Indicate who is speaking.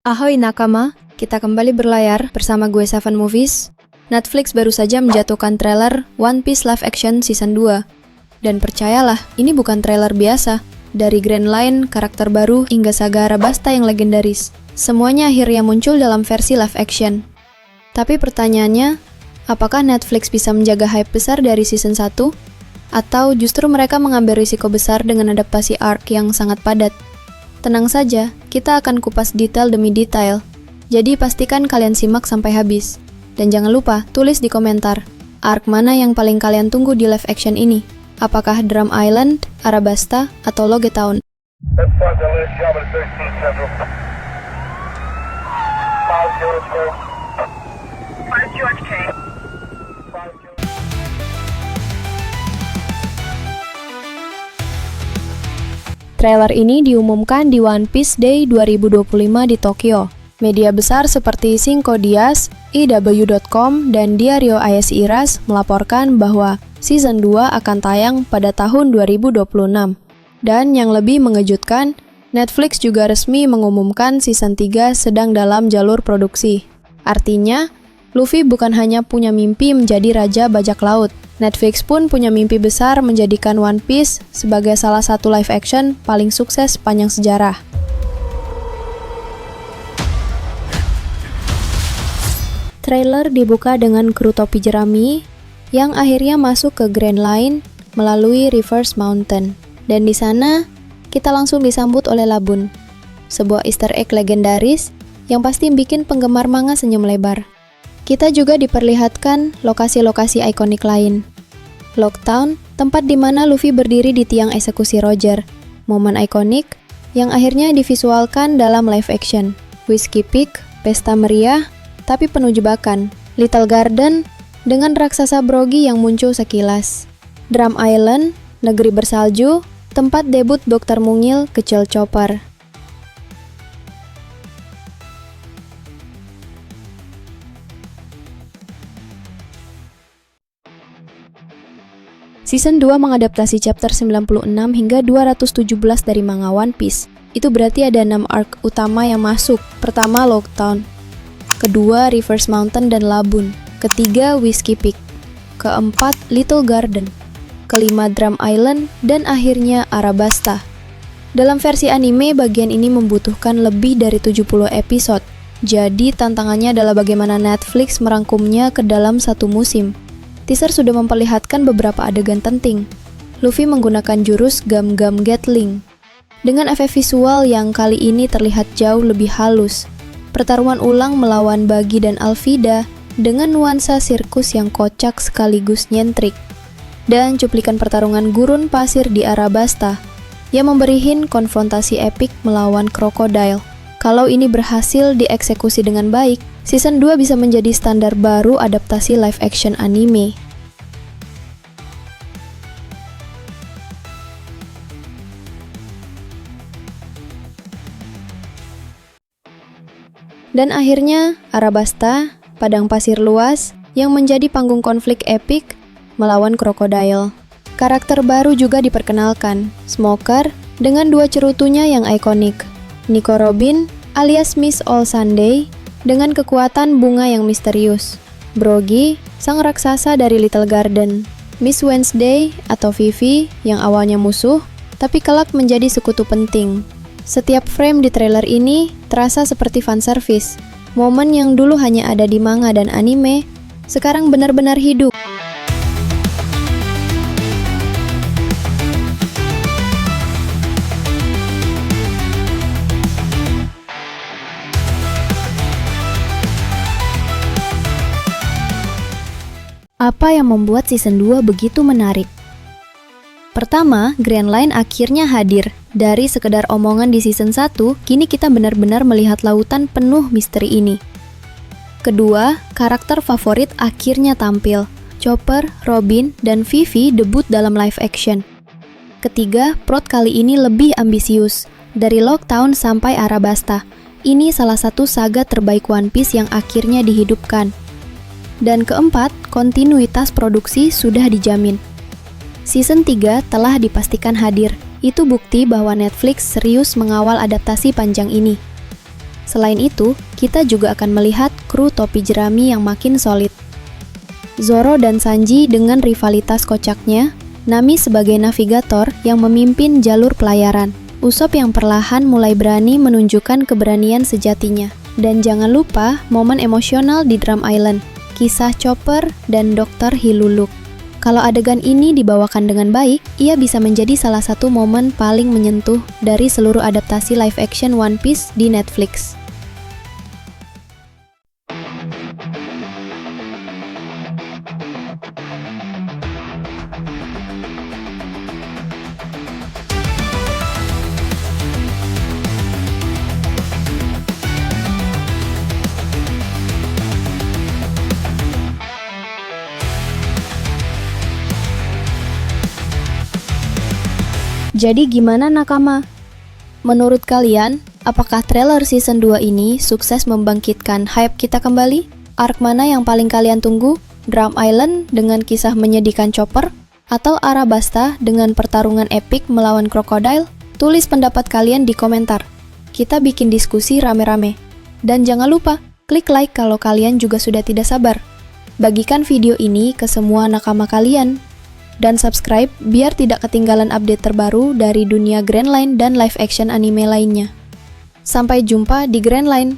Speaker 1: Ahoy nakama, kita kembali berlayar bersama gue Seven Movies. Netflix baru saja menjatuhkan trailer One Piece Live Action Season 2. Dan percayalah, ini bukan trailer biasa. Dari Grand Line, karakter baru, hingga saga Arabasta yang legendaris. Semuanya akhirnya muncul dalam versi live action. Tapi pertanyaannya, apakah Netflix bisa menjaga hype besar dari Season 1? Atau justru mereka mengambil risiko besar dengan adaptasi arc yang sangat padat? Tenang saja, kita akan kupas detail demi detail. Jadi pastikan kalian simak sampai habis. Dan jangan lupa, tulis di komentar, arc mana yang paling kalian tunggu di live action ini? Apakah Drum Island, Arabasta, atau Logue Town? Trailer ini diumumkan di One Piece Day 2025 di Tokyo. Media besar seperti Cinco Días, IW.com, dan Diario AS Iras melaporkan bahwa Season 2 akan tayang pada tahun 2026. Dan yang lebih mengejutkan, Netflix juga resmi mengumumkan Season 3 sedang dalam jalur produksi. Artinya, Luffy bukan hanya punya mimpi menjadi raja bajak laut, Netflix pun punya mimpi besar menjadikan One Piece sebagai salah satu live action paling sukses sepanjang sejarah. Trailer dibuka dengan kru topi jerami yang akhirnya masuk ke Grand Line melalui Reverse Mountain. Dan di sana, kita langsung disambut oleh Labun, sebuah easter egg legendaris yang pasti bikin penggemar manga senyum lebar. Kita juga diperlihatkan lokasi-lokasi ikonik lain. Logue Town, tempat di mana Luffy berdiri di tiang eksekusi Roger. Momen ikonik yang akhirnya divisualkan dalam live action. Whiskey Peak, pesta meriah, tapi penuh jebakan. Little Garden, dengan raksasa Brogy yang muncul sekilas. Drum Island, negeri bersalju, tempat debut Dr. Mungil kecil Chopper. Season 2 mengadaptasi chapter 96 hingga 217 dari manga One Piece. Itu berarti ada 6 arc utama yang masuk. Pertama, Logue Town. Kedua, Reverse Mountain dan Labun. Ketiga, Whiskey Peak. Keempat, Little Garden. Kelima, Drum Island. Dan akhirnya, Arabasta. Dalam versi anime, bagian ini membutuhkan lebih dari 70 episode. Jadi, tantangannya adalah bagaimana Netflix merangkumnya ke dalam satu musim. Teaser sudah memperlihatkan beberapa adegan penting. Luffy menggunakan jurus Gum-Gum Gatling. Dengan efek visual yang kali ini terlihat jauh lebih halus. Pertarungan ulang melawan Buggy dan Alvida dengan nuansa sirkus yang kocak sekaligus nyentrik. Dan cuplikan pertarungan gurun pasir di Arabasta yang memberi hint konfrontasi epik melawan Crocodile. Kalau ini berhasil dieksekusi dengan baik, Season 2 bisa menjadi standar baru adaptasi live action anime. Dan akhirnya, Arabasta, padang pasir luas, yang menjadi panggung konflik epik melawan Crocodile. Karakter baru juga diperkenalkan, Smoker, dengan dua cerutunya yang ikonik. Nico Robin, alias Miss All Sunday, dengan kekuatan bunga yang misterius. Brogy, sang raksasa dari Little Garden. Miss Wednesday atau Vivi yang awalnya musuh, tapi kelak menjadi sekutu penting. Setiap frame di trailer ini terasa seperti fanservice. Momen yang dulu hanya ada di manga dan anime, sekarang benar-benar hidup. Apa yang membuat Season 2 begitu menarik? Pertama, Grand Line akhirnya hadir. Dari sekedar omongan di Season 1, kini kita benar-benar melihat lautan penuh misteri ini. Kedua, karakter favorit akhirnya tampil. Chopper, Robin, dan Vivi debut dalam live action. Ketiga, plot kali ini lebih ambisius. Dari Logue Town sampai Arabasta. Ini salah satu saga terbaik One Piece yang akhirnya dihidupkan. Dan keempat, kontinuitas produksi sudah dijamin. Season 3 telah dipastikan hadir. Itu bukti bahwa Netflix serius mengawal adaptasi panjang ini. Selain itu, kita juga akan melihat kru topi jerami yang makin solid. Zoro dan Sanji dengan rivalitas kocaknya, Nami sebagai navigator yang memimpin jalur pelayaran, Usopp yang perlahan mulai berani menunjukkan keberanian sejatinya. Dan jangan lupa momen emosional di Drum Island, kisah Chopper dan Dr. Hiluluk. Kalau adegan ini dibawakan dengan baik, ia bisa menjadi salah satu momen paling menyentuh dari seluruh adaptasi live action One Piece di Netflix. Jadi gimana nakama? Menurut kalian, apakah trailer season 2 ini sukses membangkitkan hype kita kembali? Arc mana yang paling kalian tunggu? Drum Island dengan kisah menyedihkan Chopper? Atau Arabasta dengan pertarungan epik melawan Crocodile? Tulis pendapat kalian di komentar. Kita bikin diskusi rame-rame. Dan jangan lupa, klik like kalau kalian juga sudah tidak sabar. Bagikan video ini ke semua nakama kalian. Dan subscribe biar tidak ketinggalan update terbaru dari dunia Grand Line dan live action anime lainnya. Sampai jumpa di Grand Line.